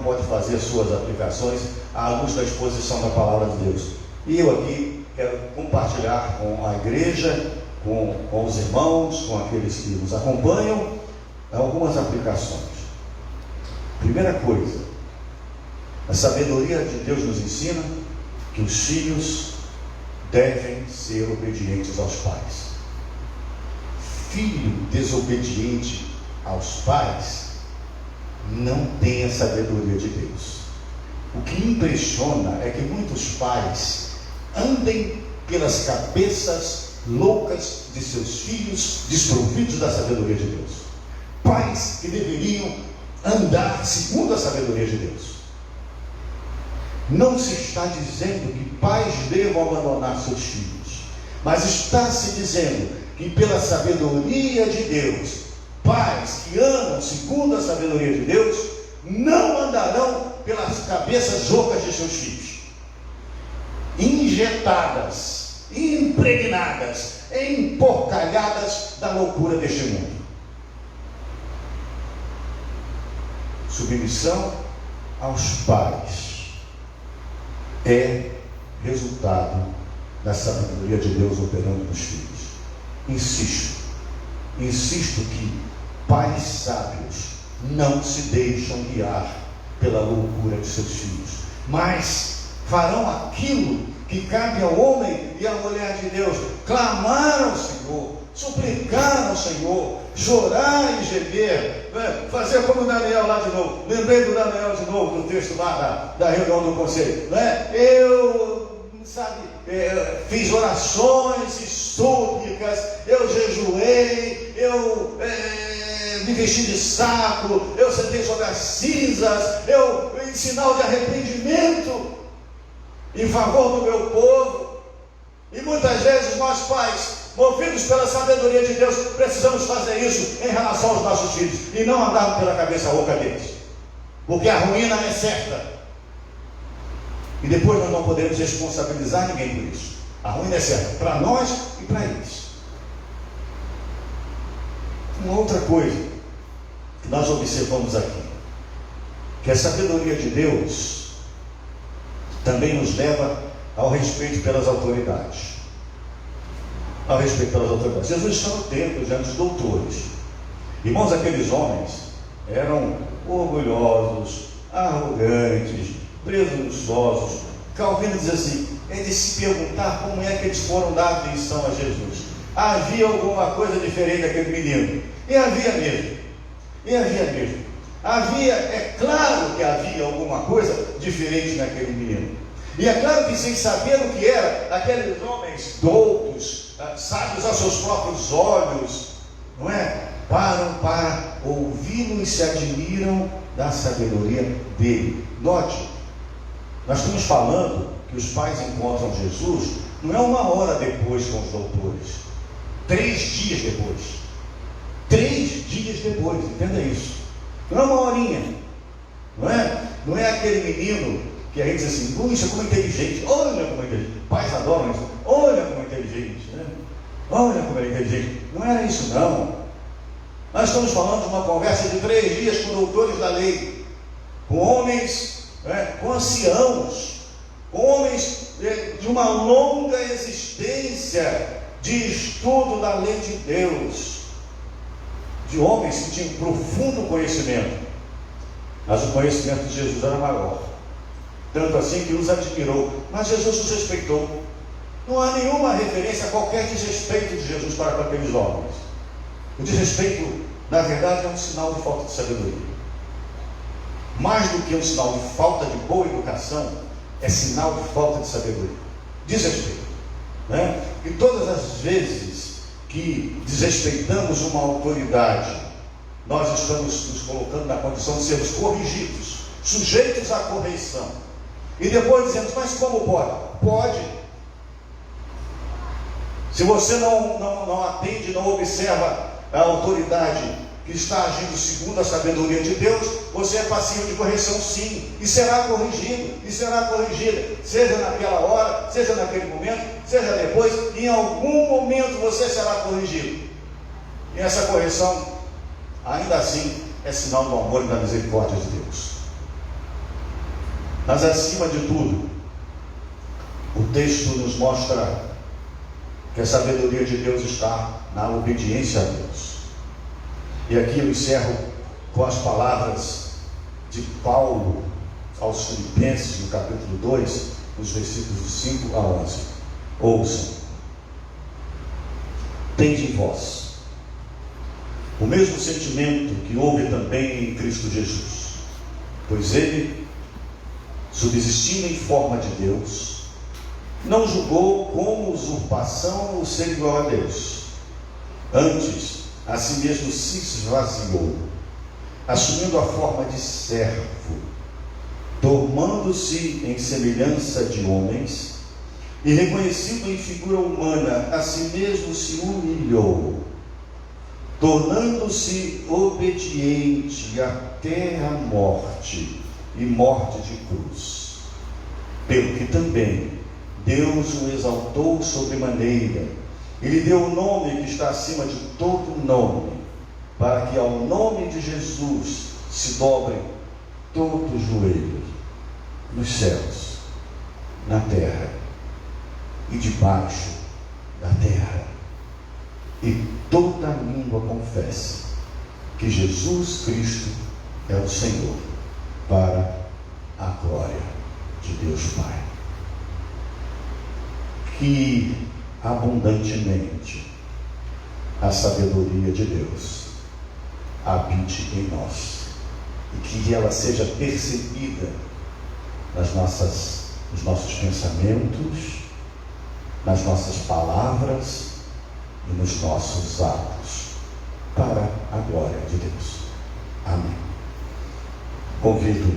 pode fazer as suas aplicações à luz da exposição da palavra de Deus. E eu aqui quero compartilhar com a igreja, com os irmãos, com aqueles que nos acompanham, algumas aplicações. Primeira coisa, a sabedoria de Deus nos ensina que os filhos devem ser obedientes aos pais. Filho desobediente aos pais não tem a sabedoria de Deus. O que impressiona é que muitos pais andem pelas cabeças loucas de seus filhos, desprovidos da sabedoria de Deus. Pais que deveriam andar segundo a sabedoria de Deus. Não se está dizendo que pais devam abandonar seus filhos, mas está se dizendo que pela sabedoria de Deus, pais que andam segundo a sabedoria de Deus não andarão pelas cabeças loucas de seus filhos, injetadas, impregnadas, emporcalhadas da loucura deste mundo. Submissão aos pais é resultado da sabedoria de Deus operando nos filhos. Insisto que pais sábios não se deixam guiar pela loucura de seus filhos, mas farão aquilo que cabe ao homem e à mulher de Deus: clamar ao Senhor, suplicar ao Senhor, chorar e gemer, fazer como o Daniel lá de novo. Lembrei do Daniel de novo, no texto lá da reunião do conselho. Fiz orações e súplicas, eu jejuei, eu me vesti de saco, eu sentei sobre as cinzas, em sinal de arrependimento em favor do meu povo. E muitas vezes nós, pais, movidos pela sabedoria de Deus, precisamos fazer isso em relação aos nossos filhos e não andar pela cabeça rouca deles, porque a ruína é certa. E depois nós não podemos responsabilizar ninguém por isso. A ruína é certa para nós e para eles. Uma outra coisa que nós observamos aqui, que a sabedoria de Deus também nos leva ao respeito pelas autoridades. Ao respeito pelas autoridades. Jesus está no templo diante dos doutores. Irmãos, aqueles homens eram orgulhosos, arrogantes, presunçosos. Calvino diz assim: é de se perguntar como é que eles foram dar atenção a Jesus. Havia alguma coisa diferente daquele menino. E havia mesmo. É claro que havia alguma coisa diferente naquele menino. E é claro que, sem saber o que era, aqueles homens doutos, sábios aos seus próprios olhos, não é? Param para ouvi-lo e se admiram da sabedoria dele. Note, nós estamos falando que os pais encontram Jesus, não é uma hora depois com os doutores, 3 dias depois. 3 dias depois, entenda isso. Não é uma horinha, não é? Não é aquele menino que a gente diz assim: puxa, como é inteligente, olha como é inteligente. Pais adoram isso, olha como é inteligente, né? Olha como é inteligente. Não era isso, não. Nós estamos falando de uma conversa de 3 dias com doutores da lei, com homens, com anciãos, com homens de uma longa existência de estudo da lei de Deus, de homens que tinham profundo conhecimento, mas o conhecimento de Jesus era maior, tanto assim que os admirou, mas Jesus os respeitou. Não há nenhuma referência a qualquer desrespeito de Jesus para com aqueles homens. O desrespeito, na verdade, é um sinal de falta de sabedoria. Mais do que um sinal de falta de boa educação, é sinal de falta de sabedoria. Desrespeito, né? E todas as vezes que desrespeitamos uma autoridade, nós estamos nos colocando na condição de sermos corrigidos, sujeitos à correção. E depois dizemos: mas como pode? Pode. Se você não atende, não observa a autoridade que está agindo segundo a sabedoria de Deus, você é passível de correção, sim, e será corrigido, e será corrigida, seja naquela hora, seja naquele momento, seja depois, em algum momento você será corrigido. E essa correção, ainda assim, é sinal do amor e da misericórdia de Deus. Mas acima de tudo, o texto nos mostra que a sabedoria de Deus está na obediência a Deus. E aqui eu encerro com as palavras de Paulo aos Filipenses, no capítulo 2, nos versículos de 5 a 11. Ouçam: tende em vós o mesmo sentimento que houve também em Cristo Jesus, pois ele, subsistindo em forma de Deus, não julgou como usurpação o ser igual a Deus. Antes, a si mesmo se esvaziou, assumindo a forma de servo, tornando-se em semelhança de homens, e reconhecido em figura humana, a si mesmo se humilhou, tornando-se obediente até a morte, e morte de cruz. Pelo que também Deus o exaltou sobremaneira, e lhe deu o nome que está acima de todo nome, para que ao nome de Jesus se dobrem todos os joelhos, nos céus, na terra e debaixo da terra, e toda língua confesse que Jesus Cristo é o Senhor, para a glória de Deus Pai. Que abundantemente a sabedoria de Deus habite em nós e que ela seja percebida nos nossos pensamentos, nas nossas palavras e nos nossos atos, para a glória de Deus. Amém. Convido